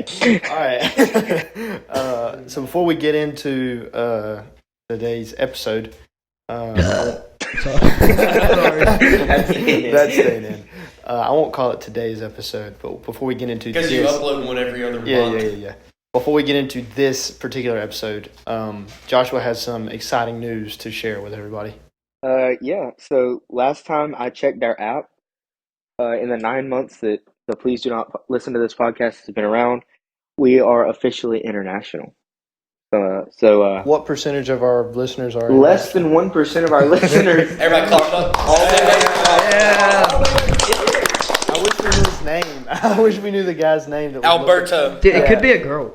All right. So before we get into today's episode, Sorry. that's staying in. I won't call it today's episode, but before we get into because you upload one every other month. Yeah. Before we get into this particular episode, Joshua has some exciting news to share with everybody. Yeah. So last time I checked our app, in the 9 months that the Please Do Not Listen to This podcast has been around, we are officially international. So What percentage of our listeners are less than 1% of our listeners. Everybody clap it up. I wish we knew his name. I wish we knew the guy's name. That was Alberto. Dude, it could be a girl.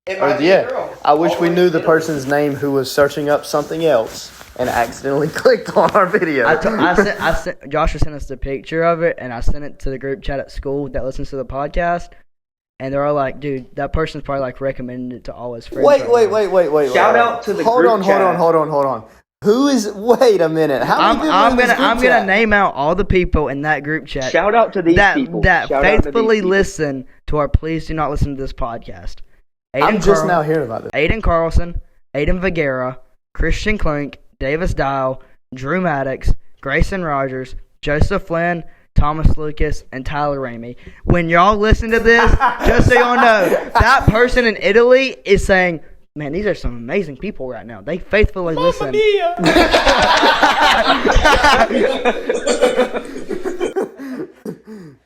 It might be a girl. I wish we knew the person's name who was searching up something else and accidentally clicked on our video. I sent Joshua sent us the picture of it, and I sent it to the group chat at school that listens to the podcast, and they're all like, "Dude, that person's probably like recommended it to all his friends." Wait. Shout out to the hold group on, chat. hold on. Who is? Wait a minute. How many I'm people in this gonna group chat? name out all the people in that group chat. Shout out to these people that Shout out to these faithfully people. listen to our Please Do Not Listen to This podcast. I'm just now hearing about this. Aiden Carlson, Aiden Vigera, Christian Klink, Davis Dial, Drew Maddox, Grayson Rogers, Joseph Flynn, Thomas Lucas, and Tyler Ramey. When y'all listen to this, just so y'all know, that person in Italy is saying, "Man, these are some amazing people right now. They faithfully listen."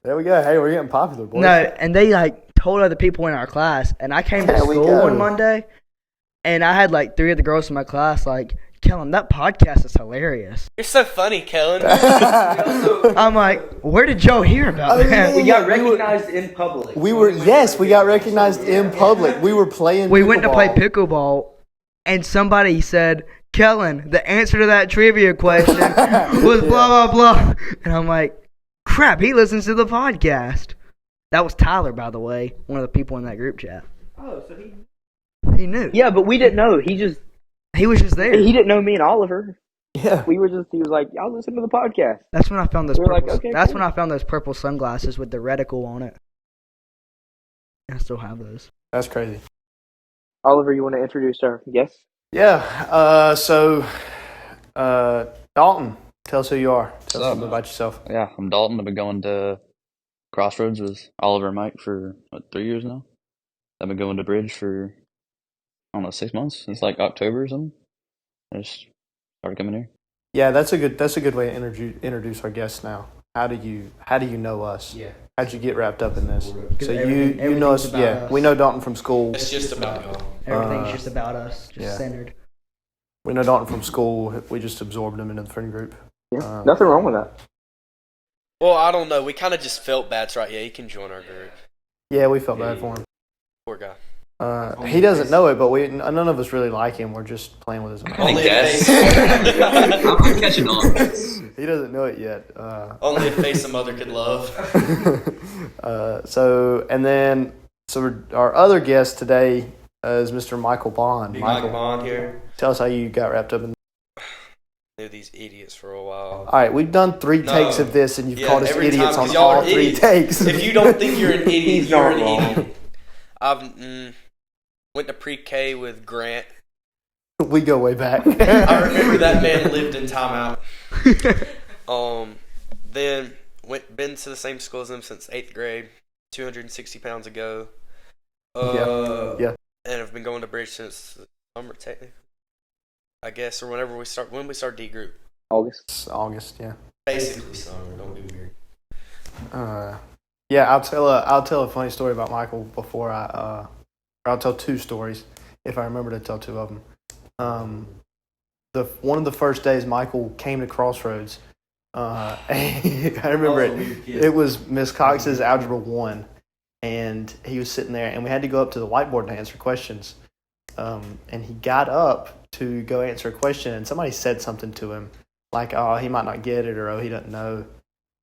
There we go. Hey, we're getting popular, boys. No, and they like told other people in our class, and I came to There we school go. one Monday, and I had like 3 of the girls in my class like, "Kellen, that podcast is hilarious." You're so funny, Kellen. I'm like, "Where did y'all hear about that?" We got recognized in public. we got recognized in public. We were playing. We went to play pickleball. pickleball, and somebody said, "Kellen, the answer to that trivia question was blah, blah, blah." And I'm like, crap, he listens to the podcast. That was Tyler, by the way, one of the people in that group chat. Oh, so He knew. yeah, but we didn't know. He was just there. didn't know me and Oliver. Yeah. He was like, "Y'all listen to the podcast." That's when I found those We were like, purple. okay, That's cool. when I found those purple sunglasses with the reticle on it. I still have those. That's crazy. Oliver, you want to introduce our guest? Yeah. Dalton, tell us who you are. Tell us something about yourself. Yeah, I'm Dalton. I've been going to Crossroads with Oliver and Mike for 3 years now. I've been going to Bridge for, I don't know, 6 months. It's like October or something. I just started coming here. Yeah, that's a good way to introduce our guests now. How do you know us? Yeah. How'd you get wrapped up in this? So you everything's know us. about Yeah, us. we know Dalton from school. It's just about y'all. Everything's just about us, just yeah. centered. We know Dalton from school. We just absorbed him into the friend group. Yeah, nothing wrong with that. Well, I don't know. We kind of just felt bad. So, yeah, he can join our group. Yeah, we felt bad for him. Poor guy. He doesn't know it, but none of us really like him. We're just playing with his mind. Only guess. I'm catching on. He doesn't know it yet. Only a face a mother could love. So our other guest today is Mr. Michael Bond. Big Mike Bond here. Tell us how you got wrapped up in. Knew these idiots for a while. All right, we've done 3 takes of this, and you've called us every idiots time, on 'cause y'all all are 3 idiots. takes. If you don't think you're an idiot, He's you're not an wrong. idiot. I've went to pre-K with Grant. We go way back. I remember that man lived in timeout. Then been to the same school as him since 8th grade, 260 pounds ago. Yeah. And I've been going to Bridge since the summer, technically. I guess, or when we start D group. August. It's August, yeah. Basically summer. Don't be weird. Yeah, I'll tell a funny story about Michael before I'll tell 2 stories if I remember to tell 2 of them. One of the first days Michael came to Crossroads, I remember it was Miss Cox's Algebra 1, and he was sitting there, and we had to go up to the whiteboard to answer questions. And he got up to go answer a question, and somebody said something to him, like, "Oh, he might not get it," or "Oh, he doesn't know,"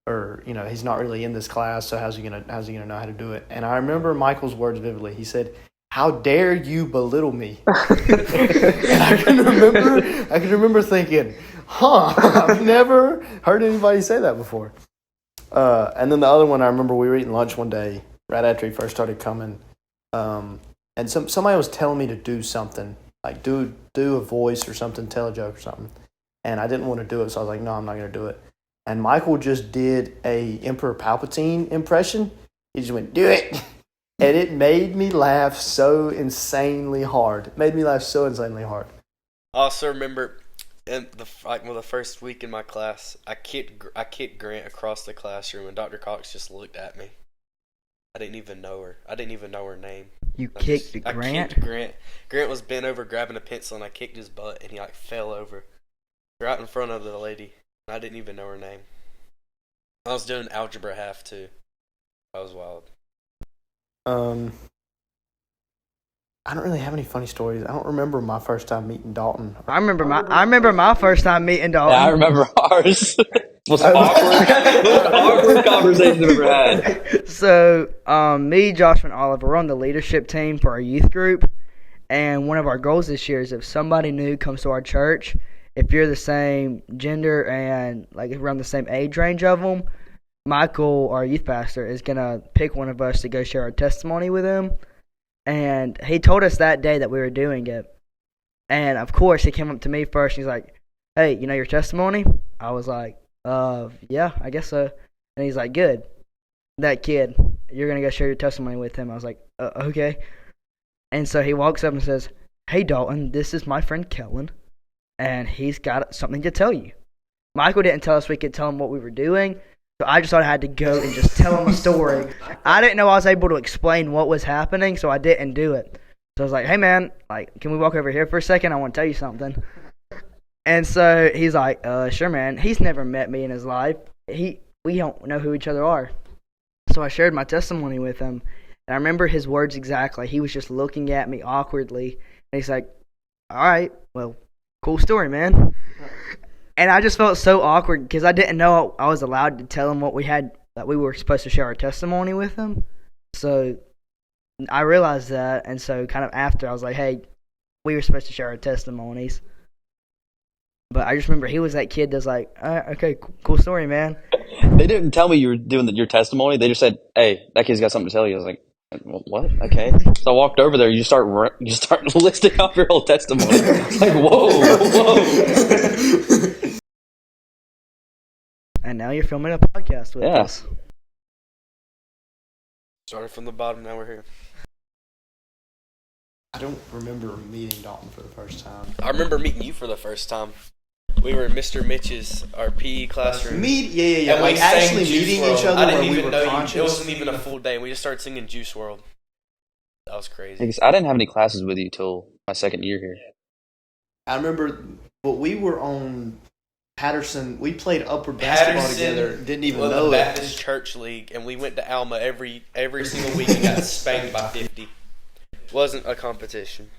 or he's not really in this class, so how's he gonna know how to do it? And I remember Michael's words vividly. He said, "How dare you belittle me?" And I can remember thinking, I've never heard anybody say that before. And then the other one, I remember we were eating lunch one day right after he first started coming. and somebody was telling me to do something, like do a voice or something, tell a joke or something, and I didn't want to do it, so I was like, no, I'm not going to do it. And Michael just did a Emperor Palpatine impression. He just went, do it, and it made me laugh so insanely hard. It made me laugh so insanely hard. I also remember in the first week in my class, I kicked Grant across the classroom, and Dr. Cox just looked at me. I didn't even know her. I didn't even know her name. You kicked Grant? I kicked Grant. Grant was bent over grabbing a pencil, and I kicked his butt, and he fell over right in front of the lady. I didn't even know her name. I was doing algebra half too. That was wild. I don't really have any funny stories. I don't remember my first time meeting Dalton. I remember my first time meeting Dalton. Yeah, I remember ours. Most awkward conversation I've ever had. So, me, Joshua, and Oliver were on the leadership team for our youth group, and one of our goals this year is if somebody new comes to our church, if you're the same gender and like around the same age range of them, Michael, our youth pastor, is gonna pick one of us to go share our testimony with him. And he told us that day that we were doing it. And of course, he came up to me first. And he's like, "Hey, you know your testimony?" I was like, yeah, I guess so." And he's like, "Good. That kid, you're gonna go share your testimony with him." I was like, "Okay." And so he walks up and says, "Hey, Dalton, this is my friend Kellen, and he's got something to tell you." Michael didn't tell us we could tell him what we were doing. So I just thought I had to go and just tell him a story. I didn't know I was able to explain what was happening, so I didn't do it. So I was like, "Hey, man, like, can we walk over here for a second? I want to tell you something." And so he's like, "Sure, man." He's never met me in his life. We don't know who each other are. So I shared my testimony with him, and I remember his words exactly. He was just looking at me awkwardly, and he's like, "All right, well, cool story, man." And I just felt so awkward because I didn't know I was allowed to tell him that we were supposed to share our testimony with him. So I realized that, and so kind of after I was like, "Hey, we were supposed to share our testimonies." But I just remember he was that kid that's like, "Okay, cool story, man." They didn't tell me you were doing your testimony. They just said, "Hey, that kid's got something to tell you." I was like, "What? Okay." So I walked over there. You start listing off your whole testimony. It's like, whoa. And now you're filming a podcast with us. Started from the bottom, now we're here. I don't remember meeting Dalton for the first time. I remember meeting you for the first time. We were in Mr. Mitch's, our PE classroom. Yeah. And Like we actually sang Juice meeting WRLD. each other I didn't where we even were know conscious. you. It wasn't even a full day. We just started singing Juice WRLD. That was crazy. Because I didn't have any classes with you till my second year here. I remember, but we were on Patterson. We played upward basketball together. Didn't even know the it. Baptist Church League, and we went to Alma every single week and got spanked by 50. Wasn't a competition.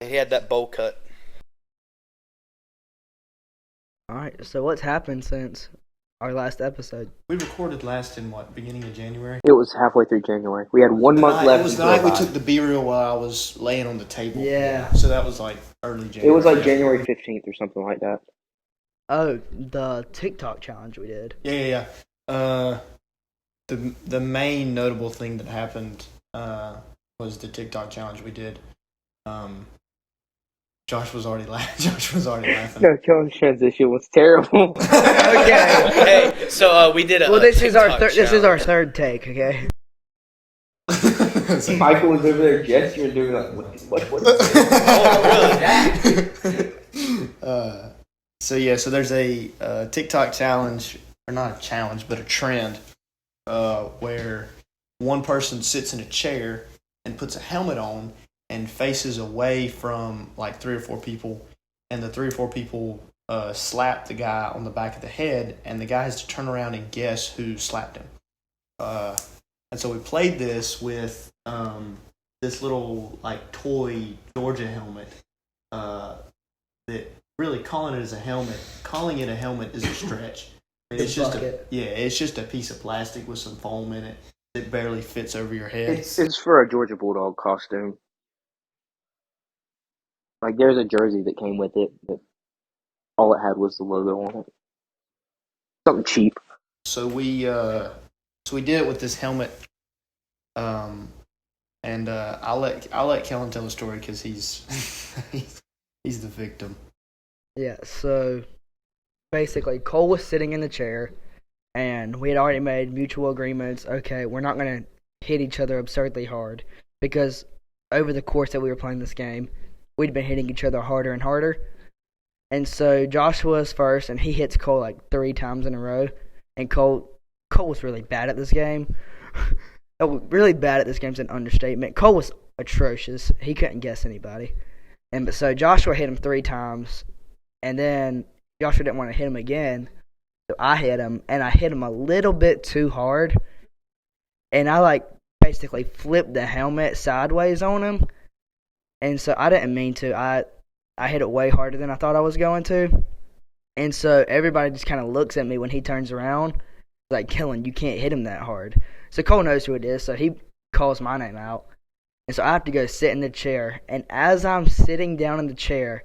And he had that bowl cut. All right, so what's happened since our last episode? We recorded last in beginning of January? It was halfway through January. We had 1 month left. It was the night we took the B-reel while I was laying on the table. Yeah. So that was like early January. It was like January 15th or something like that. Oh, the TikTok challenge we did. Yeah. The main notable thing that happened was the TikTok challenge we did. Josh was already laughing. No, Kellen's transition was terrible. Okay. Hey, so we did a. Well, this is our TikTok challenge. third take. Okay. Michael was over there gesturing, doing like, what? Oh, really? So there's a TikTok challenge, or not a challenge, but a trend, where one person sits in a chair and puts a helmet on and faces away from like 3 or 4 people, and the 3 or 4 people slap the guy on the back of the head, and the guy has to turn around and guess who slapped him. And so we played this with this little like toy Georgia helmet. That really calling it a helmet is a stretch. It's just a piece of plastic with some foam in it that barely fits over your head. It's for a Georgia Bulldog costume. Like, there's a jersey that came with it, but all it had was the logo on it. Something cheap. So we did it with this helmet. And I'll let Kellen tell the story because he's he's the victim. Yeah, so basically Cole was sitting in the chair and we had already made mutual agreements. Okay, we're not going to hit each other absurdly hard because over the course that we were playing this game, we'd been hitting each other harder and harder. And so Joshua was first, and he hits Cole like 3 times in a row. And Cole was really bad at this game. Really bad at this game's an understatement. Cole was atrocious. He couldn't guess anybody. And so Joshua hit him 3 times, and then Joshua didn't want to hit him again. So I hit him, and I hit him a little bit too hard. And I basically flipped the helmet sideways on him. And so I didn't mean to. I hit it way harder than I thought I was going to. And so everybody just kind of looks at me when he turns around. Like, Kellen, you can't hit him that hard. So Cole knows who it is, so he calls my name out. And so I have to go sit in the chair. And as I'm sitting down in the chair,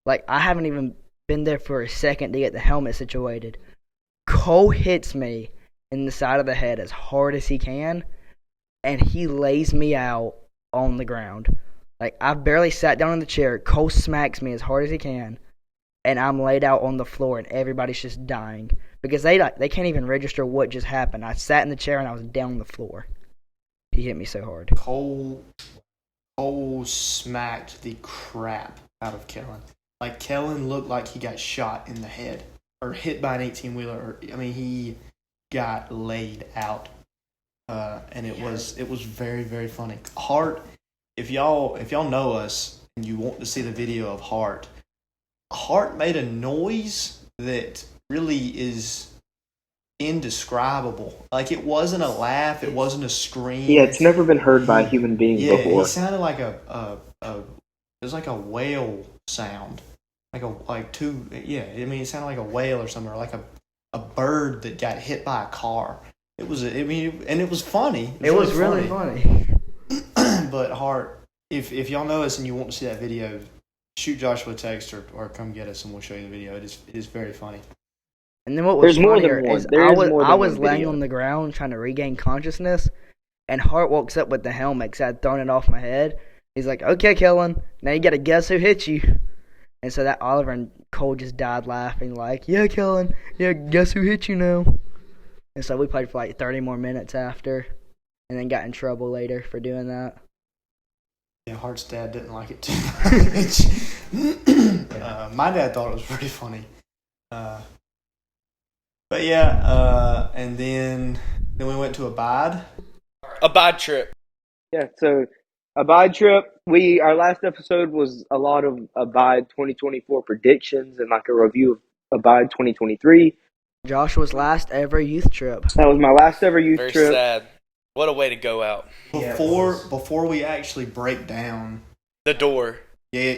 I haven't even been there for a second to get the helmet situated. Cole hits me in the side of the head as hard as he can, and he lays me out on the ground. I barely sat down in the chair. Cole smacks me as hard as he can, and I'm laid out on the floor, and everybody's just dying because they can't even register what just happened. I sat in the chair and I was down on the floor. He hit me so hard. Cole smacked the crap out of Kellen. Kellen looked like he got shot in the head or hit by an 18-wheeler. He got laid out, and it was very, very funny. Hart. If y'all know us and you want to see the video of Hart made a noise that really is indescribable. It wasn't a laugh, it wasn't a scream. Yeah, it's never been heard by a human being before. He sounded like it was like a whale sound. It sounded like a whale or something, or like a bird that got hit by a car. It was funny. It was really funny. But Hart, if y'all know us and you want to see that video, shoot Joshua a text or come get us and we'll show you the video. It is very funny. And then what was funnier is I was laying video on the ground trying to regain consciousness, and Hart walks up with the helmet because I had thrown it off my head. He's like, "Okay, Kellen, now you got to guess who hit you." And so that Oliver and Cole just died laughing "Yeah, Kellen, yeah, guess who hit you now?" And so we played for 30 more minutes after, and then got in trouble later for doing that. Yeah, Hart's dad didn't like it too much. My dad thought it was pretty funny. But yeah, and then we went to Abide. Abide trip. Yeah, so Abide trip. Our last episode was a lot of Abide 2024 predictions and a review of Abide 2023. Joshua's last ever youth trip. That was my last ever youth Very trip. sad. What a way to go out. Before we actually break down the door. Yeah.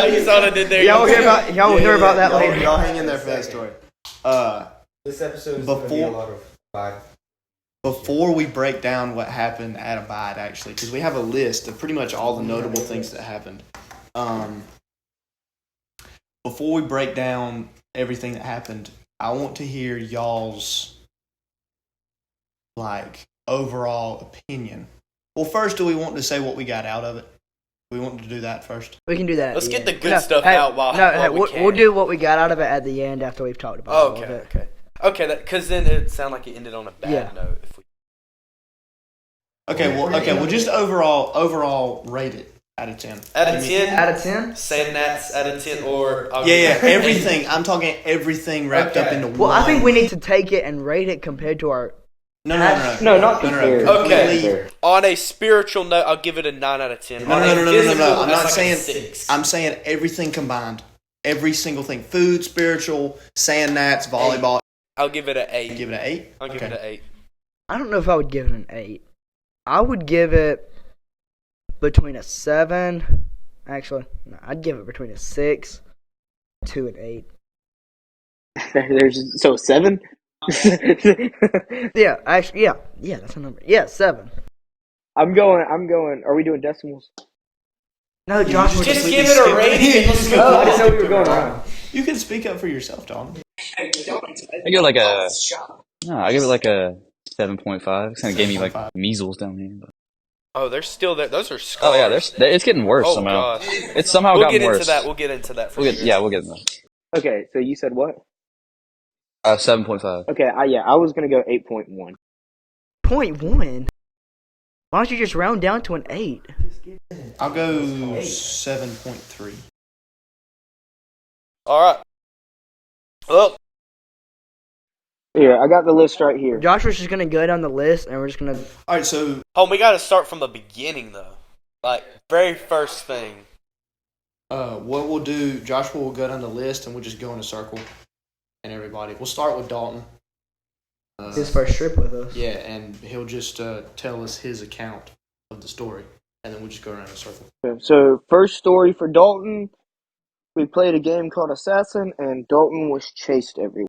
You saw what I did there. Y'all will hear about that later. Y'all hang in there for that story. This episode is going to be a lot of Abide. Before we break down what happened at Abide, actually, because we have a list of pretty much all the notable things that happened. Before we break down everything that happened, I want to hear y'all's overall opinion. Well, first, do we want to say what we got out of it? We want to do that first. We can do that. Let's get the good stuff out while we can. We'll do what we got out of it at the end after we've talked about it. Okay. Because then it sounded like it ended on a bad note. We'll just overall rate it out of 10. Out of 10? Out of 10? Saying that's out of 10 or... everything. I'm talking everything wrapped up into one. Well, I think we need to take it and rate it compared to our... No, not compared. Okay. On a spiritual note, I'll give it a 9 out of 10. No. I'm not saying... 6. I'm saying everything combined. Every single thing. Food, spiritual, sand gnats, volleyball. I'll give it an 8. Give it an 8? I'll give it an 8. I don't know if I would give it an 8. I would give it between a 7. Actually, no, I'd give it between a 6 to an 8. There's 7? Yeah, that's a number. Yeah, 7. I'm going. Are we doing decimals? No, Josh, just give it a rating and let's go. I didn't know we were going around. You can speak up for yourself, Dalton. I give it like a 7.5. It kind of gave me like 7.5. measles down here. But. Oh, they're still there. Those are scars. Oh yeah, it's getting worse Oh somehow. gosh. It's somehow We'll gotten get worse. into that. We'll get into that. We'll get into that. Okay, so you said what? 7.5. Okay, I was gonna go 8.1. 0.1? Why don't you just round down to an 8? I'll go 7.3. All right. Well, Here, I got the list right here. Joshua's just gonna go down the list, and we're just gonna. All right, so we got to start from the beginning though. Like very first thing. what we'll do, Joshua will go down the list, and we'll just go in a circle, and everybody. We'll start with Dalton. His first trip with us. Yeah, and he'll just tell us his account of the story, and then we'll just go around in a circle. Okay, so first story for Dalton. We played a game called Assassin, and Dalton was chased everywhere.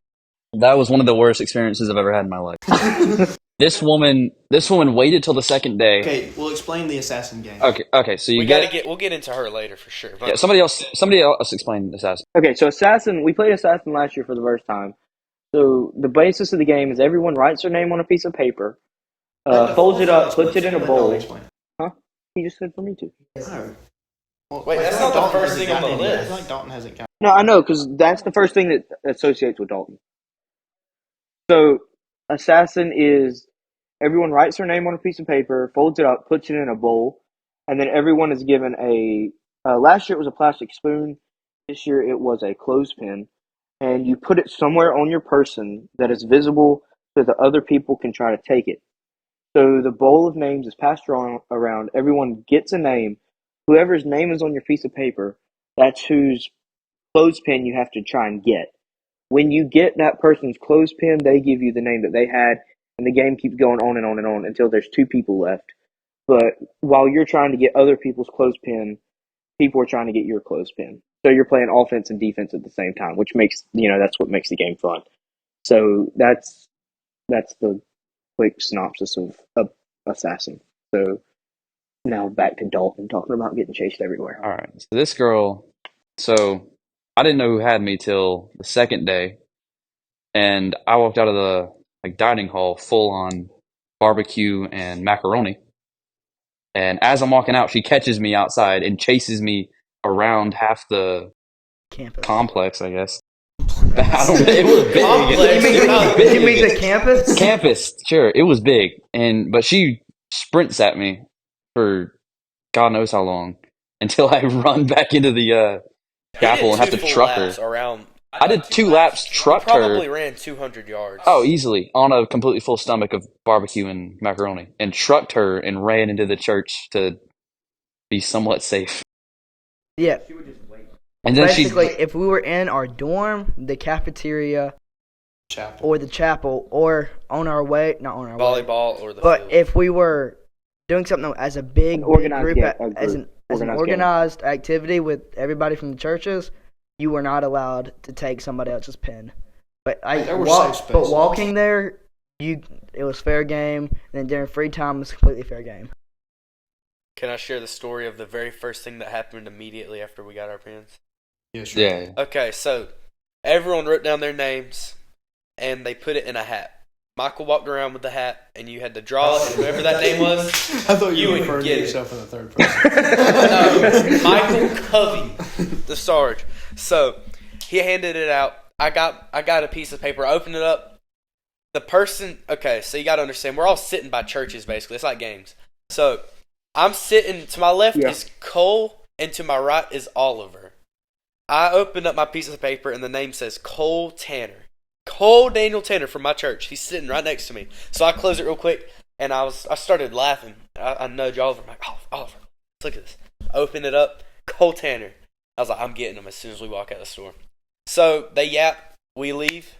That was one of the worst experiences I've ever had in my life. This woman waited till the second day. Okay, we'll explain the assassin game. Okay. So We'll get into her later for sure. But Yeah, somebody else explain Assassin. Okay, so Assassin, we played Assassin last year for the first time. So the basis of the game is everyone writes their name on a piece of paper, folds it up, puts it in a bowl. Huh? He just said for me to. No. Well, Wait, that's not the Dalton first hasn't thing on the gotten any. I list. feel like Dalton hasn't got. No, I know, because that's the first thing that associates with Dalton. So Assassin is everyone writes their name on a piece of paper, folds it up, puts it in a bowl, and then everyone is given a. Last year it was a plastic spoon. This year it was a clothespin, and you put it somewhere on your person that is visible so that other people can try to take it. So the bowl of names is passed around. Everyone gets a name. Whoever's name is on your piece of paper, that's whose clothespin you have to try and get. When you get that person's clothespin, they give you the name that they had, and the game keeps going on and on and on until there's 2 people left. But while you're trying to get other people's clothespin, people are trying to get your clothespin. So you're playing offense and defense at the same time, which makes that's what makes the game fun. So that's the quick synopsis of Assassin. So now back to Dalton talking about getting chased everywhere. All right. So this girl, I didn't know who had me till the second day, and I walked out of the dining hall full on barbecue and macaroni. And as I'm walking out, she catches me outside and chases me around half the Campus. complex, I guess. It was big. Complex. You mean the campus? Campus, sure. It was big. But she sprints at me for God knows how long until I run back into the chapel and have to truck her. I did 2 laps, trucked her. Probably ran 200 yards. Oh, easily. On a completely full stomach of barbecue and macaroni. And trucked her and ran into the church to be somewhat safe. Yeah. And then Basically, if we were in our dorm, the cafeteria, Chapel. or the chapel, or on our way, not on our way. Volleyball or the But field. if we were doing something as a big group, as an organized activity with everybody from the churches, you were not allowed to take somebody else's pen. But There were safe spaces. but walking there, it was fair game. And then during free time, it was completely fair game. Can I share the story of the very first thing that happened immediately after we got our pens? Yeah, sure. Yeah. Okay, so everyone wrote down their names, and they put it in a hat. Michael walked around with the hat, and you had to draw it, and whoever that name was, I thought you you were would referring to get it. yourself in the third person. No, Michael Covey, the Sarge. So he handed it out. I got a piece of paper. I opened it up. The person. Okay, so you got to understand. We're all sitting by churches, basically. It's like games. So I'm sitting. To my left is Cole, and to my right is Oliver. I opened up my piece of paper, and the name says Cole Tanner. Cole Daniel Tanner from my church. He's sitting right next to me. So I closed it real quick, and I started laughing. I nudged Oliver. I'm like, Oliver, look at this. Open it up. Cole Tanner. I was like, I'm getting him as soon as we walk out the store. So they yap. We leave.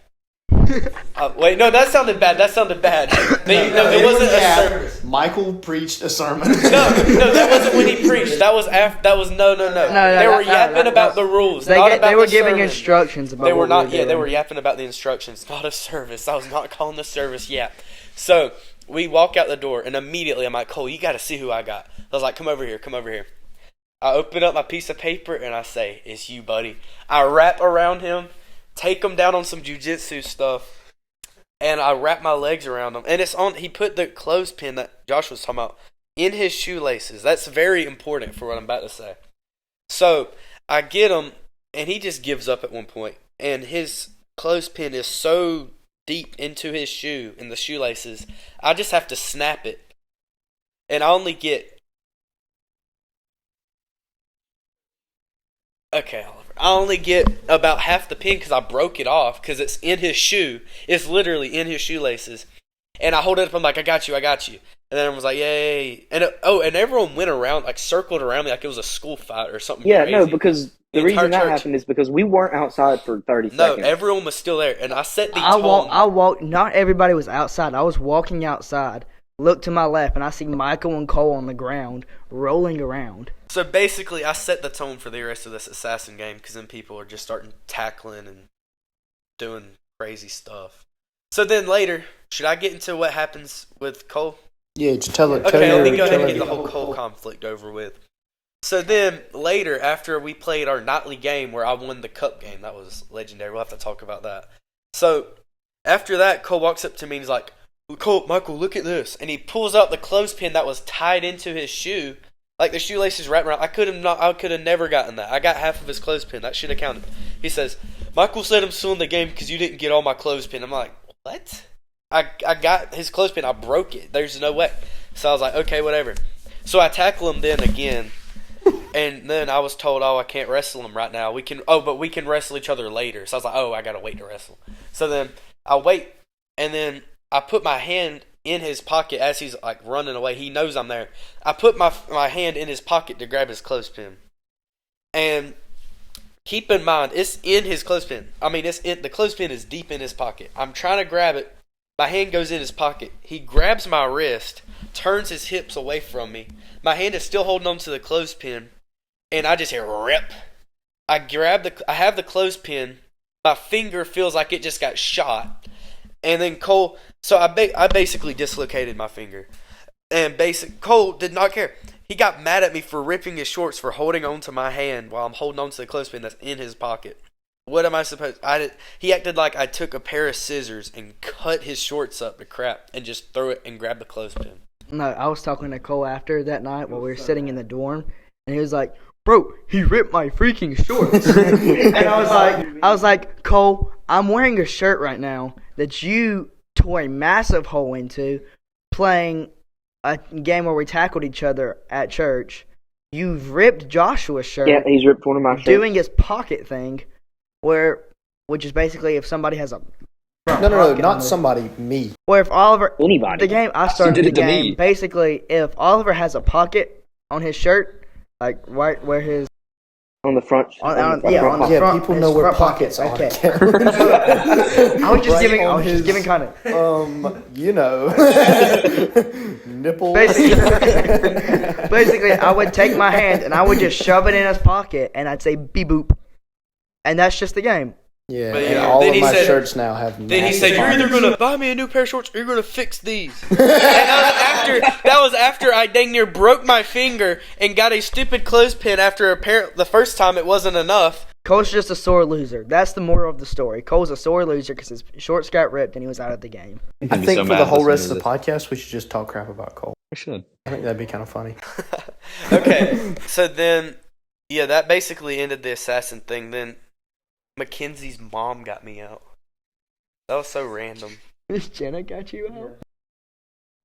Wait, no, that sounded bad. It wasn't a service. Michael preached a sermon. No, that wasn't when he preached. That was after. That was no. They were yapping about the rules. They were giving sermon. Instructions about. They were what not. we were Yeah, they doing. were yapping about the instructions, not a service. I was not calling the service yap. So we walk out the door, and immediately I'm like, Cole, you got to see who I got. I was like, come over here. I open up my piece of paper and I say, it's you, buddy. I wrap around him, take him down on some jiu-jitsu stuff. and I wrapped my legs around him. And it's on. He put the clothespin that Josh was talking about in his shoelaces. That's very important for what I'm about to say. So I get him, and he just gives up at one point, and his clothespin is so deep into his shoe in the shoelaces, I just have to snap it, and I only get. Okay, Oliver. I only get about half the pin because I broke it off because it's in his shoe. It's literally in his shoelaces. And I hold it up. I'm like, I got you. And then everyone was like, yay. And and everyone went around, like circled around me like it was a school fight or something Yeah, crazy. no, because the reason that happened is because we weren't outside for 30 seconds. No, everyone was still there. And I set the tone. I walked. Not everybody was outside. I was walking outside. Look to my left, and I see Michael and Cole on the ground, rolling around. So basically, I set the tone for the rest of this assassin game because then people are just starting tackling and doing crazy stuff. So then later, should I get into what happens with Cole? Yeah, just tell it. Okay, let me go ahead and get the whole Cole conflict over with. So then later, after we played our nightly game where I won the cup game, that was legendary. We'll have to talk about that. So after that, Cole walks up to me and he's like, Michael, look at this. And he pulls out the clothespin that was tied into his shoe. Like the shoelaces wrapped around. I could have never gotten that. I got half of his clothespin. That should have counted. He says, Michael said I'm still in the game because you didn't get all my clothespin. I'm like, what? I got his clothespin. I broke it. There's no way. So I was like, okay, whatever. So I tackle him then again. And then I was told, I can't wrestle him right now. But we can wrestle each other later. So I was like, I got to wait to wrestle. So then I wait. And then I put my hand in his pocket as he's like running away. He knows I'm there. I put my hand in his pocket to grab his clothespin. And keep in mind, it's in his clothespin. I mean, the clothespin is deep in his pocket. I'm trying to grab it. My hand goes in his pocket. He grabs my wrist, turns his hips away from me. My hand is still holding on to the clothespin, and I just hear rip. I have the clothespin. My finger feels like it just got shot. And then Cole, so I basically dislocated my finger. And Cole did not care. He got mad at me for ripping his shorts for holding on to my hand while I'm holding on to the clothespin that's in his pocket. What am I supposed? He acted like I took a pair of scissors and cut his shorts up to crap and just threw it and grabbed the clothespin. No, I was talking to Cole after that night while we were sitting in the dorm, and he was like, "Bro, he ripped my freaking shorts." And I was like, Cole, I'm wearing a shirt right now that you tore a massive hole into playing a game where we tackled each other at church. You've ripped Joshua's shirt. Yeah, he's ripped one of my shirts. Doing his pocket thing, which is basically if somebody has a No, not somebody, me. Where if Oliver, anybody, the game I started the game, basically if Oliver has a pocket on his shirt, like right where his on the front, on the front, people know where pockets are. Okay. I was just giving kind of nipple. Basically, I would take my hand and I would just shove it in his pocket and I'd say beep boop, and that's just the game. Yeah, but, and all of my shirts now have. Then he said, "You're either gonna buy me a new pair of shorts, or you're gonna fix these." And that was after I dang near broke my finger and got a stupid clothespin. After the first time it wasn't enough. Cole's just a sore loser. That's the moral of the story. Cole's a sore loser because his shorts got ripped and he was out of the game. I think for the whole rest of the podcast, we should just talk crap about Cole. We should. I think that'd be kind of funny. Okay, so then, yeah, that basically ended the assassin thing. Then Mackenzie's mom got me out. That was so random. Miss Jenna got you out? Yeah.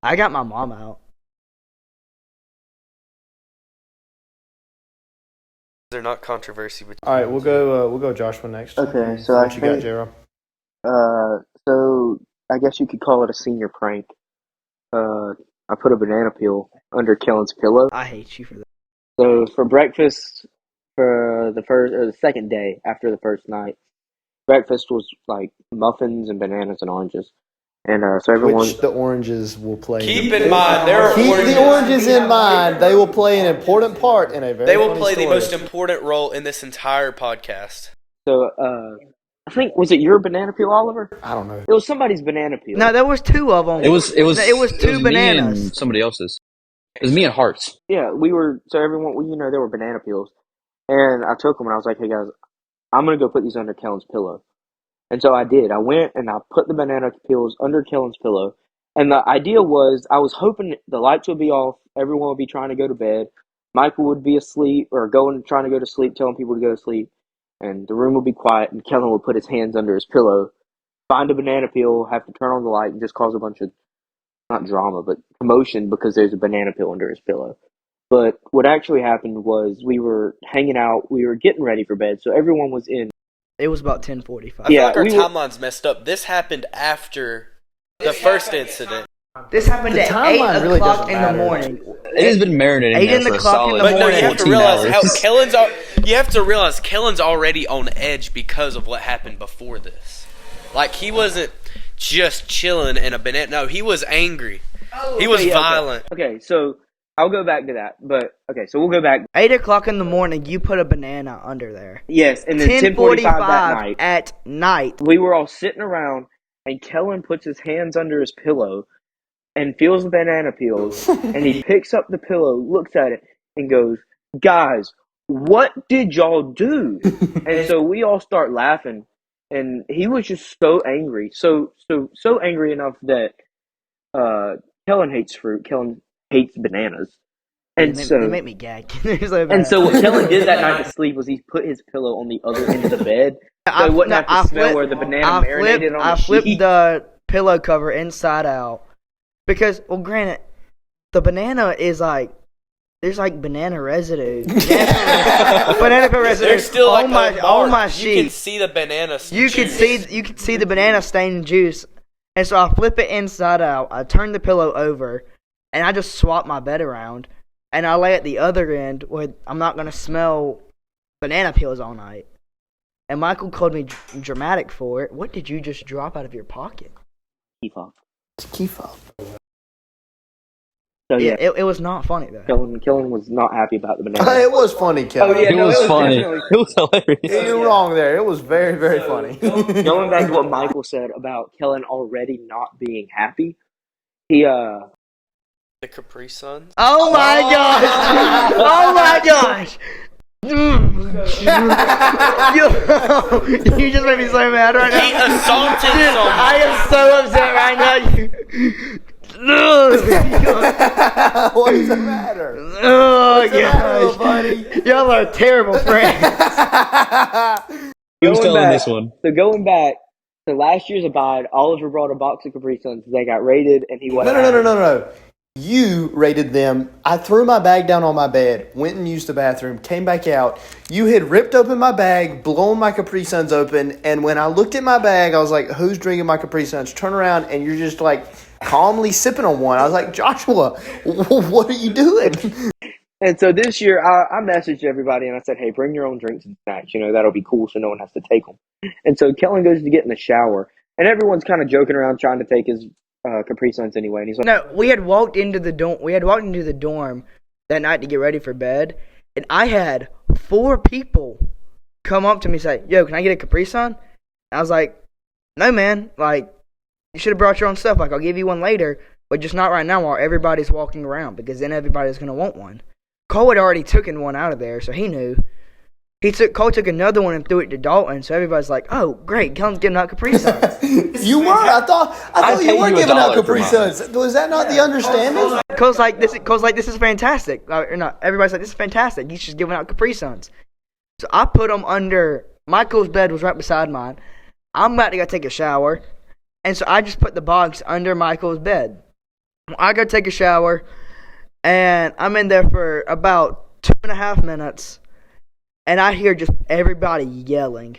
I got my mom out. They're not controversy. All right, we'll go Joshua next. Okay, so what you got, J-Rob? So I guess you could call it a senior prank. I put a banana peel under Kellen's pillow. I hate you for that. So for breakfast, for the second day after the first night, breakfast was like muffins and bananas and oranges. And so everyone. Which the oranges will play. Keep in mind, keep the oranges in mind. They will play an important part in a very. They will play story. the most important role in this entire podcast. So I think was it your banana peel, Oliver? I don't know. It was somebody's banana peel. No, there was two of them. It was two bananas. Me and somebody else's. It was me and Hearts. Yeah, we were. So everyone, there were banana peels, and I took them and I was like, "Hey guys, I'm gonna go put these under Kellen's pillow." And so I did. I went and I put the banana peels under Kellen's pillow. And the idea was I was hoping the lights would be off, everyone would be trying to go to bed, Michael would be asleep or trying to go to sleep, telling people to go to sleep, and the room would be quiet, and Kellen would put his hands under his pillow, find a banana peel, have to turn on the light, and just cause a bunch of, not drama, but commotion because there's a banana peel under his pillow. But what actually happened was we were hanging out, we were getting ready for bed, so everyone was in. It was about 10:45. I feel like our timeline's messed up. This happened after the first incident. This happened at 8 really o'clock doesn't in the matter. morning. It has been marinating 8 there in the for a clock in solid the But no, you have to 14 realize how hours. You have to realize Kellen's already on edge because of what happened before this. Like, he wasn't just chilling in a banana. No, he was angry. He was violent. Okay, so I'll go back to that. But okay, so we'll go back. 8 o'clock in the morning, you put a banana under there. Yes, and then 10:45 that night. at night. We were all sitting around, and Kellen puts his hands under his pillow and feels the banana peels, and he picks up the pillow, looks at it, and goes, "Guys, what did y'all do?" And so we all start laughing, and he was just so angry, so angry enough that Kellen hates fruit. Kellen hates bananas, and They so make me gag. They're so bad. and so what Kellen did that night to sleep was he put his pillow on the other end of the bed, so I wouldn't have to smell where the banana marinated on the I flipped sheet. the pillow cover inside out because, well, granted, the banana is like there's like banana residue. Banana peel residue. There's still like on my You sheet. can see the banana. You can see the banana stain juice, and so I flip it inside out. I turn the pillow over, and I just swap my bed around, and I lay at the other end where I'm not gonna smell banana peels all night. And Michael called me dramatic for it. What did you just drop out of your pocket? Key fob. So yeah, It was not funny though. Kellen was not happy about the banana. It was funny, Kelly. Oh, yeah. It No, was it was funny. definitely- It was hilarious. You're wrong there. It was very, very funny. Going back to what Michael said about Kellen already not being happy, he The Capri Sun. Oh my gosh! Oh my gosh! You just made me so mad right now. He assaulted Dude, someone. I am so upset right now. What's the matter? Oh What's the matter, gosh, buddy? y'all are terrible friends. Who's Going telling back- this one? so going back to last year's abide, Oliver brought a box of Capri Suns. They got raided, and he wasn't. No. You raided them. I threw my bag down on my bed, went and used the bathroom, came back out. You had ripped open my bag, blown my Capri Suns open, and when I looked at my bag, I was like, who's drinking my Capri Suns? Turn around, and you're just like calmly sipping on one. I was like, Joshua, what are you doing? And so this year, I messaged everybody and I said, "Hey, bring your own drinks and snacks. That'll be cool, so no one has to take them." And so Kellen goes to get in the shower, and everyone's kind of joking around trying to take his Capri Suns anyway. And he's like, No, we had walked into the dorm that night to get ready for bed, and I had 4 people come up to me and say, "Yo, can I get a Capri Sun?" And I was like, "No, man. Like, you should have brought your own stuff. Like, I'll give you one later, but just not right now while everybody's walking around, because then everybody's gonna want one." Cole had already taken one out of there, so he knew. Cole took another one and threw it to Dalton, so everybody's like, "Oh, great, Kellen's giving out Capri Suns." You were. I thought paid you were you giving out $1 for Capri mine. Suns. Was that not the understanding? Cole's like, "This is fantastic." Or not, everybody's like, "This is fantastic. He's just giving out Capri Suns." So I put them under. Michael's bed was right beside mine. I'm about to go take a shower, and so I just put the box under Michael's bed. I go take a shower, and I'm in there for about 2.5 minutes, and I hear just everybody yelling.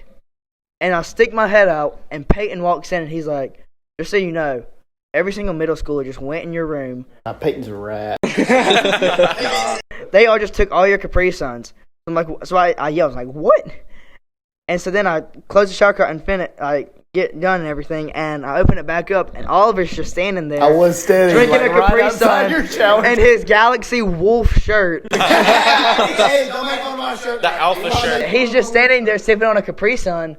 And I stick my head out, and Peyton walks in, and he's like, "Just so you know, every single middle schooler just went in your room. Peyton's a rat. They all just took all your Capri Suns." I'm like, so I yelled, I was like, "What?" And so then I close the shower curtain and get done and everything, and I open it back up, and Oliver's just standing there. I was standing drinking like, a Capri right outside Sun your shower. and his Galaxy Wolf shirt. Hey, don't make fun of my shirt. The alpha shirt. He's just standing there sipping on a Capri Sun.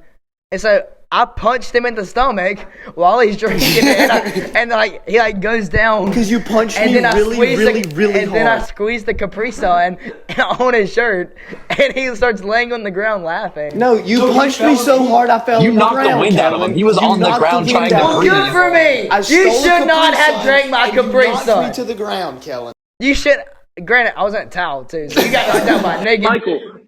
And so I punched him in the stomach while he's drinking it, and he goes down. Because you punched and me then really and hard. then I squeezed the Capri Sun on his shirt, and he starts laying on the ground laughing. No, you punched me so hard I fell You on the knocked ground. the wind out of him. He was You on the knocked ground wind trying to out of Well, breathe. him. good for me. I You stole a should not Capri have Sun, drank my and Capri you knocked Sun. me to the ground, Kellen. You should. Granted, I was in a towel too, so you got knocked out by a nigga.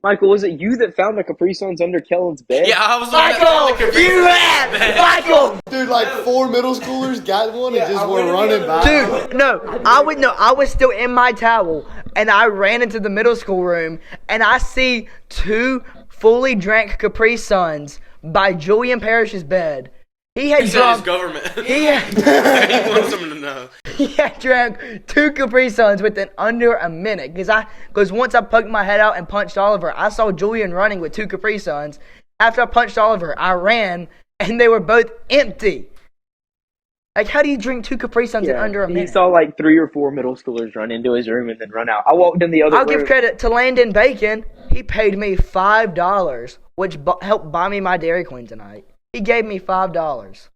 Michael, was it you that found the Capri Suns under Kellen's bed? Yeah, I was the one that found the Michael, Capri you Sun. ran! Michael! Dude, like 4 middle schoolers got one and just were running by. Dude, I was still in my towel, and I ran into the middle school room, and I see 2 fully drank Capri Suns by Julian Parrish's bed. He had He said his drunk. government. He had, He wants them to know. he had drank 2 Capri Suns within under a minute. Because once I poked my head out and punched Oliver, I saw Julian running with 2 Capri Suns. After I punched Oliver, I ran, and they were both empty. Like, how do you drink 2 Capri Suns in under a minute? He saw like 3 or 4 middle schoolers run into his room and then run out. I walked in the other I'll room. give credit to Landon Bacon. He paid me $5, which helped buy me my Dairy Queen tonight. He gave me $5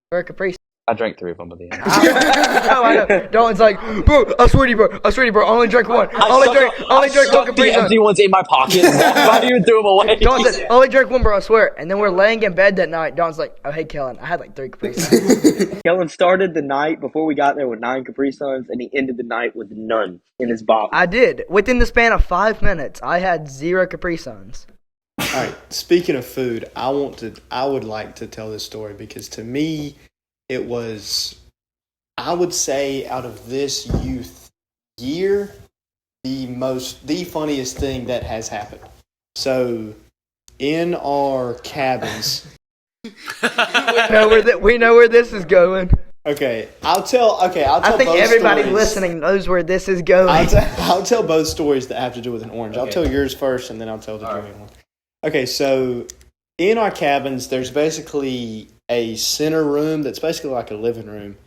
for a Capri Sun. I drank 3 of them at the end. I know. Dalton's like, bro, I swear to you, bro, I only drank one. I only drank one Capri the Sun. empty ones in my pocket. I didn't even threw them away. Dalton said, I only drank one, bro, I swear. And then we're laying in bed that night. Dalton's like, oh, hey, Kellen, I had like 3 Capri Suns. Kellen started the night before we got there with 9 Capri Suns, and he ended the night with none in his box. I did. Within the span of 5 minutes, I had 0 Capri Suns. All right. Speaking of food, I would like to tell this story because to me, it was, I would say, out of this youth year, the funniest thing that has happened. So, in our cabins. We know where this is going. Okay, I'll tell. I think both everybody stories. listening knows where this is going. I'll tell both stories that have to do with an orange. I'll tell yours first, and then I'll tell the Julian one. Okay, so in our cabins, there's basically a center room that's basically like a living room,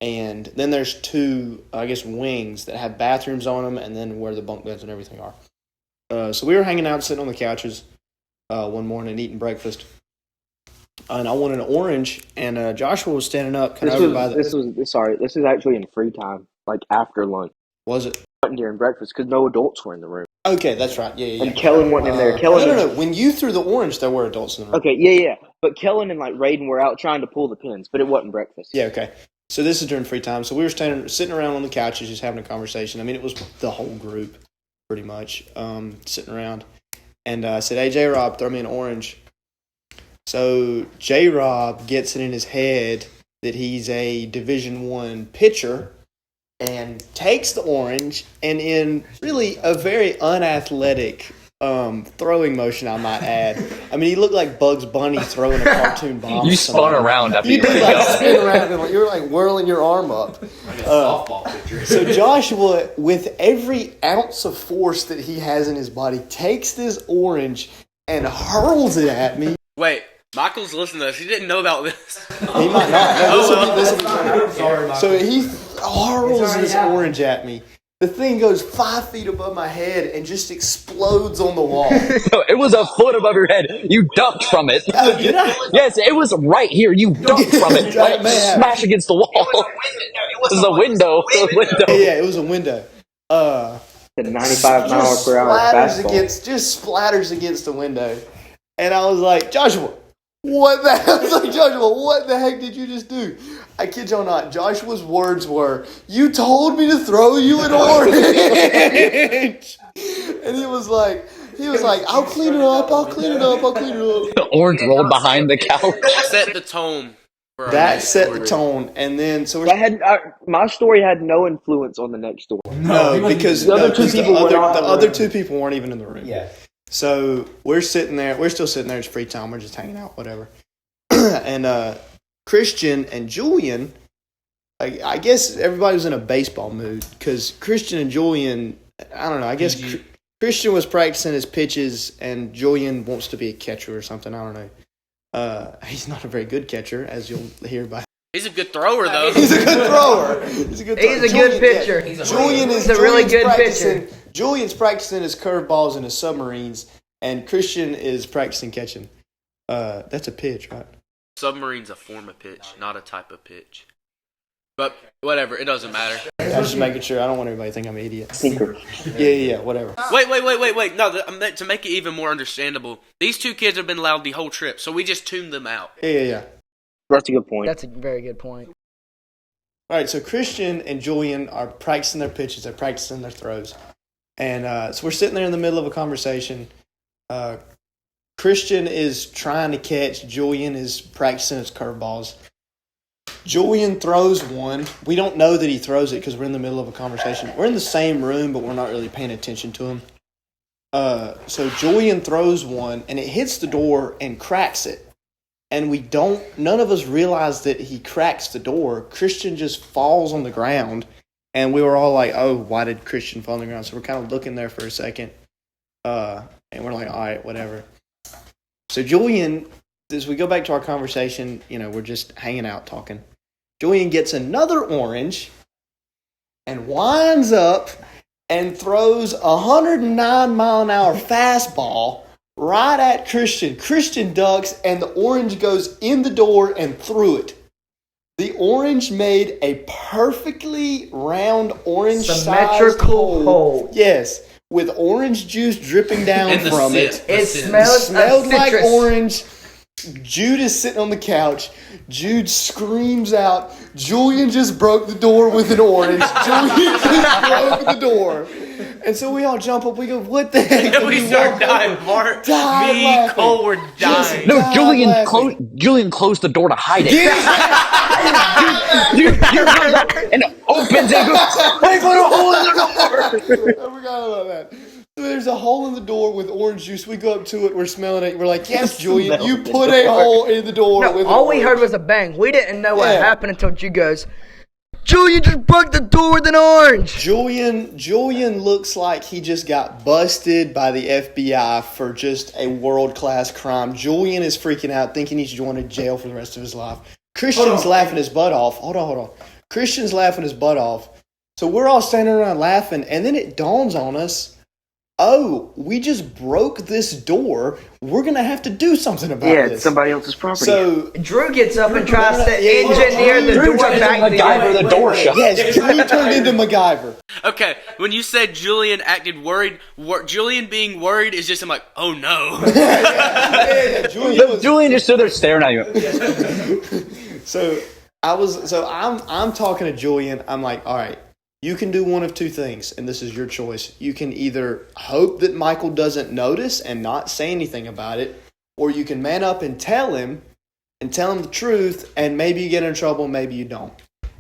and then there's 2, I guess, wings that have bathrooms on them, and then where the bunk beds and everything are. So we were hanging out, sitting on the couches one morning, eating breakfast, and I wanted an orange, and Joshua was standing up. This is actually in free time, like after lunch. Was it? Wasn't during breakfast because no adults were in the room. Okay, that's right. Yeah. And Kellen wasn't in there. No. When you threw the orange, there were adults in the room. Okay, yeah. But Kellen and like Raiden were out trying to pull the pins, but it wasn't breakfast. Yeah, okay. So this is during free time. So we were sitting around on the couches just having a conversation. I mean, it was the whole group pretty much sitting around. And I said, hey, J-Rob, throw me an orange. So J-Rob gets it in his head that he's a Division I pitcher and takes the orange, and in really a very unathletic throwing motion, I might add. I mean, he looked like Bugs Bunny throwing a cartoon bomb. You spun around after You you did let like go. spin around and you were like whirling your arm up. Like a softball pitcher. So Joshua, with every ounce of force that he has in his body, takes this orange and hurls it at me. Wait, Michael's listening to us. He didn't know about this. He might not. No, this will be I'm sorry, Michael. So he hurls this orange at me. The thing goes 5 feet above my head and just explodes on the wall. No, it was a foot above your head. You ducked from it. Oh, did I? Yes, it was right here. You ducked from it. That may have. Smash against the wall. It was a window. Yeah, it was a window. The 95 mile per hour fastball. Just splatters against the window. And I was like, Joshua, what the heck? I was like, Joshua, what the heck did you just do? I kid y'all not. Joshua's words were, you told me to throw you an orange. And he was like, I'll clean it up. The orange rolled behind the couch. Set the tone. For our That next set story. the tone. And then, so we're My story had no influence on the next story. No, because The other two people weren't even in the room. Yeah. So we're sitting there. We're still sitting there. It's free time. We're just hanging out, whatever. And Christian and Julian, I guess everybody was in a baseball mood because Christian and Julian, I don't know. I guess Christian was practicing his pitches and Julian wants to be a catcher or something. I don't know. He's not a very good catcher, as you'll hear by. He's a good thrower, though. He's a good thrower. He's a good pitcher. Julian's a really good pitcher. Julian's practicing his curveballs and his submarines, and Christian is practicing catching. That's a pitch, right? Submarine's a form of pitch, not a type of pitch. But whatever, it doesn't matter. I'm just making sure. I don't want everybody to think I'm an idiot. Sinker. Yeah, whatever. Wait. No, to make it even more understandable, these two kids have been loud the whole trip, so we just tuned them out. Yeah. That's a good point. That's a very good point. All right, so Christian and Julian are practicing their pitches. They're practicing their throws. And so we're sitting there in the middle of a conversation. Christian is trying to catch. Julian is practicing his curveballs. Julian throws one. We don't know that he throws it because we're in the middle of a conversation. We're in the same room, but we're not really paying attention to him. So Julian throws one, and it hits the door and cracks it. And none of us realize that he cracks the door. Christian just falls on the ground, and we were all like, oh, why did Christian fall on the ground? So we're kind of looking there for a second, and we're like, all right, whatever. So Julian, as we go back to our conversation, we're just hanging out talking. Julian gets another orange and winds up and throws a 109-mile-an-hour fastball right at Christian. Christian ducks, and the orange goes in the door and through it. The orange made a perfectly round orange-sized symmetrical hole. Yes, with orange juice dripping down from it. It smelled like orange. Jude is sitting on the couch. Jude screams out, Julian just broke the door with an orange. Julian just broke the door. And so we all jump up. We go, what the heck? And we start dying. Mark, me, Cole, we're dying. No, Julian closed the door to hide it. And it opens and goes, I put a hole in the door. I forgot about that. So there's a hole in the door with orange juice. We go up to it. We're smelling it. We're like, yes, Julian, you put a hole in the door. No, with all we heard was a bang. We didn't know what happened until Jude goes, Julian just broke the door with an orange. Julian looks like he just got busted by the FBI for just a world-class crime. Julian is freaking out, thinking he's going to jail for the rest of his life. Christian's laughing his butt off. Hold on. Christian's laughing his butt off. So we're all standing around laughing, and then it dawns on us, oh, we just broke this door. We're going to have to do something about this. Yeah, it's somebody else's property. So Drew gets up and tries to engineer the door back MacGyver the door shut. yes, Drew turned into MacGyver. Okay, when you said Julian acted worried, Julian being worried is just, I'm like, oh no. Julian just stood there staring at you. So I'm talking to Julian. I'm like, all right, you can do one of two things, and this is your choice. You can either hope that Mikell doesn't notice and not say anything about it, or you can man up and tell him the truth, and maybe you get in trouble, maybe you don't.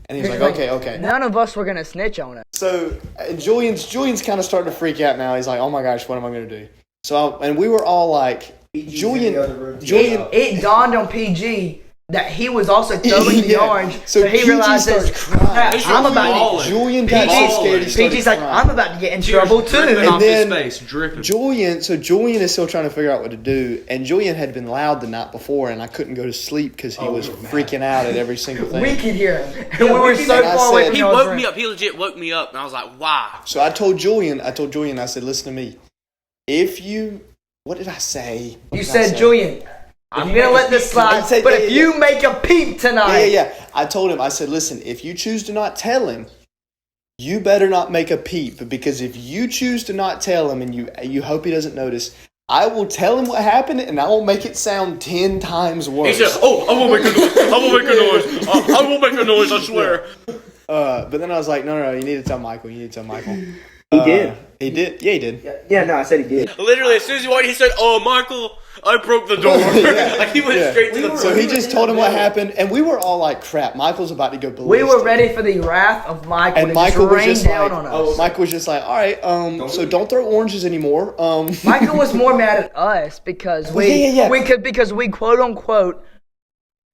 And he's like, okay. None of us were going to snitch on it. So Julian's kind of starting to freak out now. He's like, oh my gosh, what am I going to do? So and we were all like, Julian. It dawned on PG that he was also throwing the orange, so he realizes, crap, I'm about to. Julian got so scared. PG's like, I'm about to get in trouble too. And then Julian is still trying to figure out what to do, and Julian had been loud the night before, and I couldn't go to sleep because he was freaking out at every single thing. We could hear him, and we were so far away. He woke me up. He legit woke me up, and I was like, "Why?" So I told Julian, I said, listen to me. What did I say? You said, Julian, I'm going to let this slide, but if you make a peep tonight. Yeah. I told him, I said, listen, if you choose to not tell him, you better not make a peep, because if you choose to not tell him and you hope he doesn't notice, I will tell him what happened and I will make it sound 10 times worse. He said, I won't make a noise. I won't make a noise. I won't make a noise, I swear. But then I was like, no, you need to tell Mikell. He did. He did? Yeah, he did. Yeah, no, I said he did. Literally, as soon as he walked, he said, Mikell, I broke the door. Like, he went straight to the door. So he just told him what happened, and we were all like, crap, Mikell's about to go ballistic. We were ready for the wrath of Mikell and to Mikell was just down like, on us. Mikell was just like, all right, so don't throw oranges anymore. Mikell was more mad at us because we quote unquote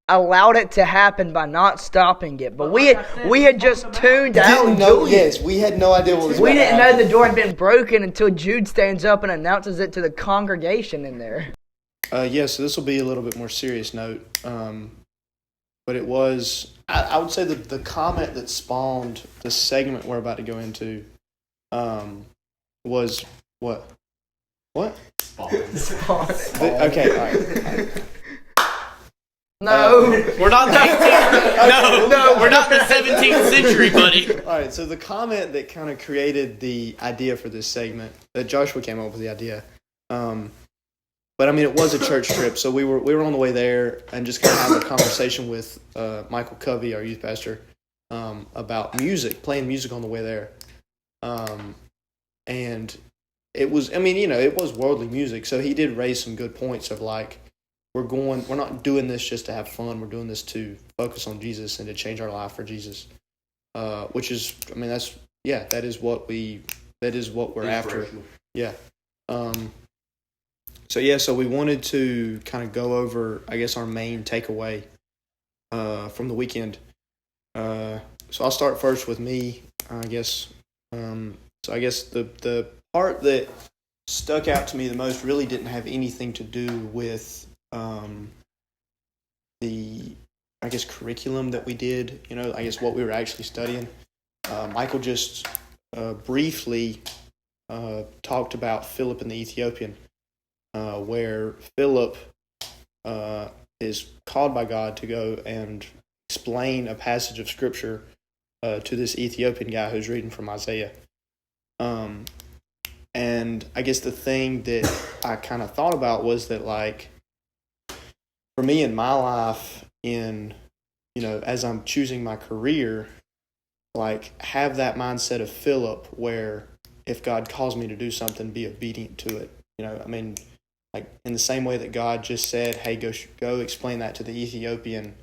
allowed it to happen by not stopping it, but we had just tuned out. Yes, we had no idea what was We going to didn't happen. know the door had been broken until Jude stands up and announces it to the congregation in there. So this will be a little bit more serious note. But it was, I would say the comment that spawned the segment we're about to go into was what? What? Spawn. Okay, all right. No. We're not the 18th. No, we're not the 17th century, buddy. All right, so the comment that kind of created the idea for this segment, that Joshua came up with the idea, but I mean it was a church trip, so we were on the way there and just kind of having a conversation with Michael Covey, our youth pastor, about music, playing music on the way there, and it was, I mean, it was worldly music, so he did raise some good points of like, we're not doing this just to have fun. We're doing this to focus on Jesus and to change our life for Jesus. Which is, I mean, that is what we're after. Yeah. So we wanted to kind of go over, I guess, our main takeaway from the weekend. So I'll start first with me, I guess. So I guess the part that stuck out to me the most really didn't have anything to do with the, I guess, curriculum that we did, I guess what we were actually studying. Michael just briefly talked about Philip and the Ethiopian, where Philip is called by God to go and explain a passage of Scripture to this Ethiopian guy who's reading from Isaiah. And I guess the thing that I kind of thought about was that, like, for me in my life, as I'm choosing my career, like, have that mindset of Philip where if God calls me to do something, be obedient to it. I mean, like, in the same way that God just said, hey, go explain that to the Ethiopian,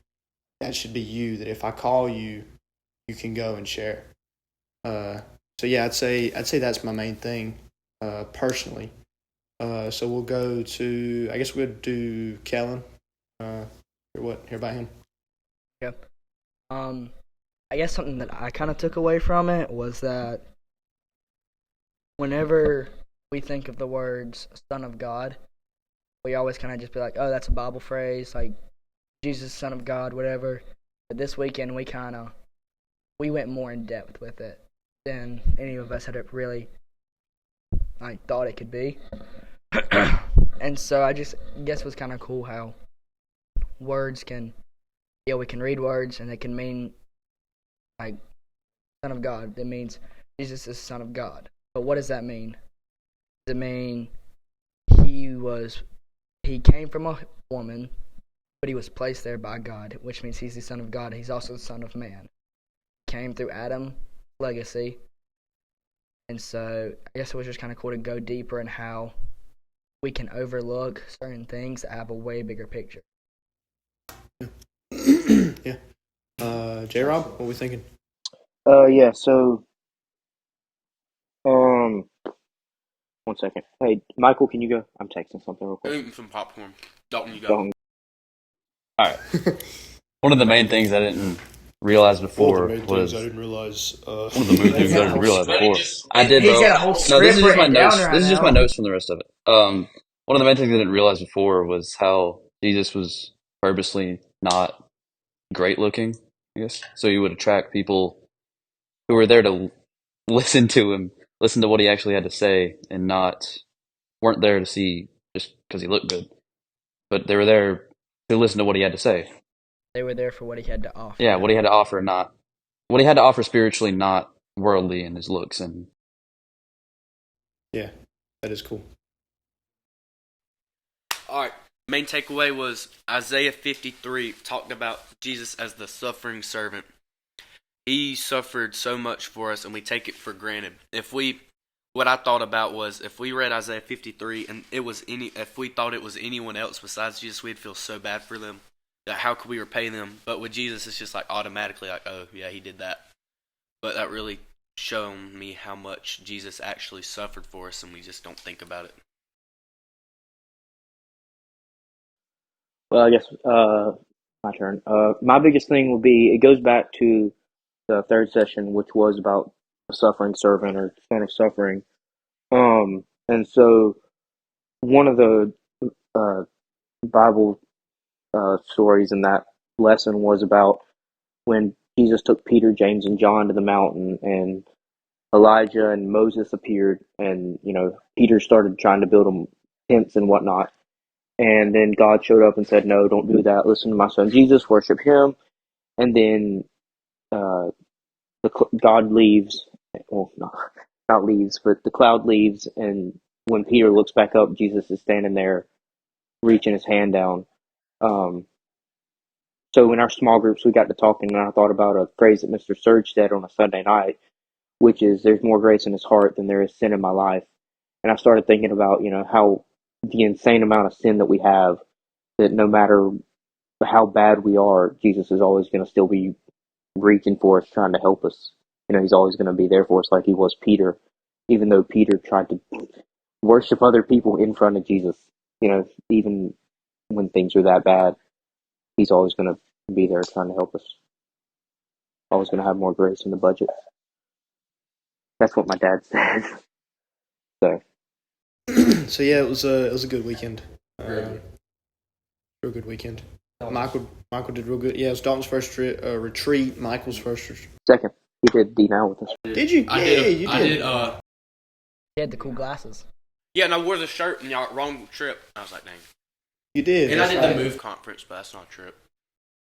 that should be you, that if I call you, you can go and share. So yeah, I'd say that's my main thing, personally. So we'll go to, I guess we'll do Kellen. Hear about him. Yep. I guess something that I kind of took away from it was that whenever we think of the words Son of God, we always kind of just be like, oh, that's a Bible phrase, like Jesus, Son of God, whatever. But this weekend we went more in depth with it than any of us had really thought it could be. And so I just guess it was kind of cool how words we can read words and they can mean like Son of God. That means Jesus is Son of God. But what does that mean? Does it mean he came from a woman, but he was placed there by God, which means he's the Son of God. He's also the Son of Man. He came through Adam's legacy. And so I guess it was just kind of cool to go deeper in how we can overlook certain things that have a way bigger picture. Yeah. J-Rob, what are we thinking? Yeah, so, one second. Hey, Michael, can you go? I'm texting something real quick. I'm eating some popcorn. Dalton, you go. Dalton. All right. One of the main things I didn't realize before was I didn't realize. one of the main things I didn't realize before. I did, He's bro. got a whole No, script this is just my written down notes. right This is just now. my notes from the rest of it. One of the main things I didn't realize before was how Jesus was purposely not great looking, I guess. So he would attract people who were there to listen to him, listen to what he actually had to say, and weren't there to see just because he looked good, but they were there to listen to what he had to say. They were there for what he had to offer. Yeah, what he had to offer, not what he had to offer spiritually, not worldly in his looks. And yeah, that is cool. All right. Main takeaway was Isaiah 53 talked about Jesus as the suffering servant. He suffered so much for us, and we take it for granted. What I thought about was if we read Isaiah 53 and if we thought it was anyone else besides Jesus, we'd feel so bad for them. That how could we repay them? But with Jesus, it's just like automatically like, oh yeah, he did that. But that really showed me how much Jesus actually suffered for us, and we just don't think about it. Well, I guess my turn. My biggest thing will be, it goes back to the third session, which was about the suffering servant or son of suffering. And so one of the Bible stories in that lesson was about when Jesus took Peter, James, and John to the mountain, and Elijah and Moses appeared, and Peter started trying to build them tents and whatnot. And then God showed up and said, no, don't do that. Listen to my son Jesus, worship him. And then God leaves. Well, not leaves, but the cloud leaves. And when Peter looks back up, Jesus is standing there reaching his hand down. So in our small groups, we got to talking, and I thought about a phrase that Mr. Surge said on a Sunday night, which is, there's more grace in his heart than there is sin in my life. And I started thinking about, how the insane amount of sin that we have, that no matter how bad we are, Jesus is always going to still be reaching for us, trying to help us. He's always going to be there for us like he was Peter, even though Peter tried to worship other people in front of Jesus. Even when things are that bad, he's always going to be there trying to help us. Always going to have more grace in the budget. That's what my dad says. So yeah, it was a good weekend. Real good weekend. Michael did real good. Yeah, it was Dalton's first retreat. Michael's first. Second, he did D now with us. Did you? I did. You did. He had the cool glasses. Yeah, and I wore the shirt and y'all wrong trip. I was like, dang. You did. And I did the move conference, but that's not a trip.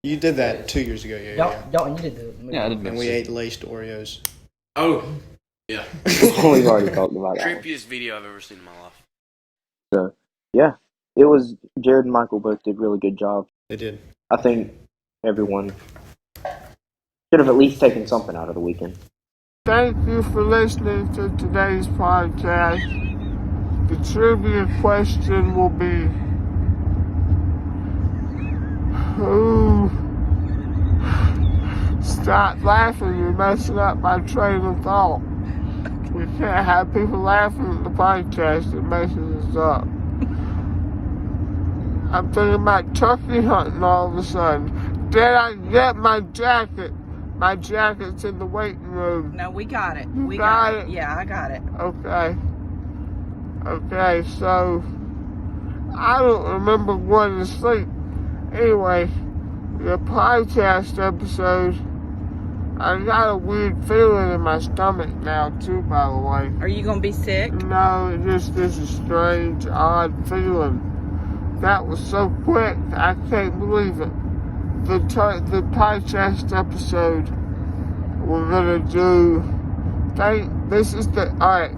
You did that 2 years ago. Yeah. Dalton, you did the move. Yeah, I did. And we ate laced Oreos. Oh, yeah. We've already talked about that. Creepiest video I've ever seen in my life. So, yeah, it was. Jared and Michael both did really good jobs. They did. I think everyone should have at least taken something out of the weekend. Thank you for listening to today's podcast. The trivia question will be, stop laughing, you're messing up my train of thought. We can't have people laughing at the podcast, it messes us up. I'm thinking about turkey hunting all of a sudden. Did I get my jacket? My jacket's in the waiting room. No, we got it. You We got it? Yeah, I got it. Okay, so I don't remember going to sleep. Anyway, the podcast episode, I got a weird feeling in my stomach now too, by the way. Are you going to be sick? No, it just is a strange, odd feeling. That was so quick, I can't believe it. The podcast episode we're gonna do. This is the. Alright.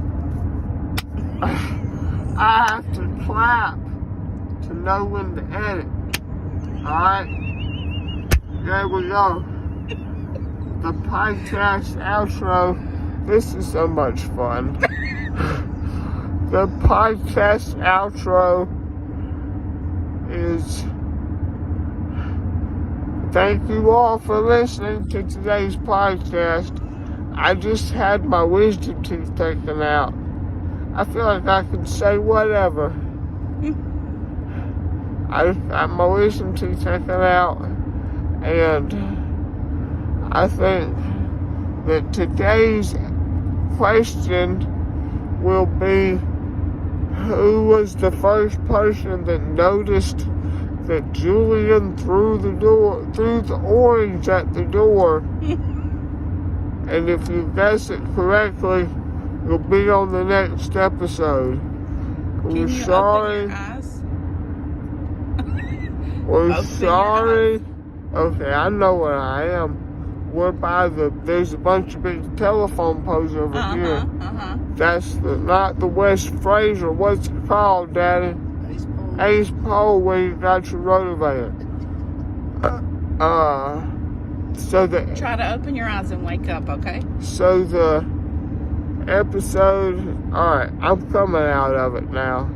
I have to clap to know when to edit. Alright? There we go. The podcast outro. This is so much fun. The podcast outro is, thank you all for listening to today's podcast. I just had my wisdom teeth taken out. I feel like I can say whatever. I got my wisdom teeth taken out, and I think that today's question will be, who was the first person that noticed that Julian threw the orange at the door? And if you guess it correctly, you'll be on the next episode. We're sorry. We're sorry. Okay, I know where I am. We're by there's a bunch of big telephone poles over here. That's not the West Fraser. What's it called, Daddy? Ace Pole, where you got your rotovator. Try to open your eyes and wake up, okay? So the episode, alright, I'm coming out of it now.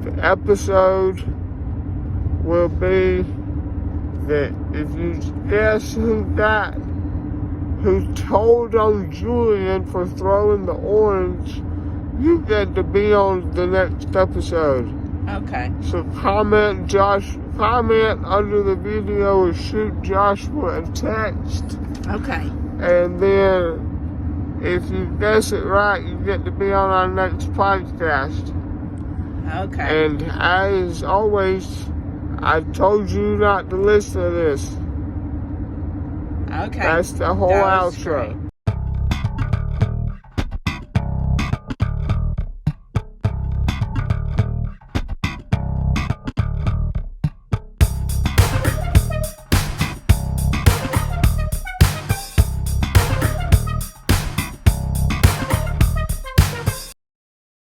The episode will be that if you guess who told on Julian for throwing the orange, you get to be on the next episode. Okay. So comment under the video or shoot Joshua a text. Okay. And then if you guess it right, you get to be on our next podcast. Okay. And as always, I told you not to listen to this. Okay. That's the whole That was outro. great.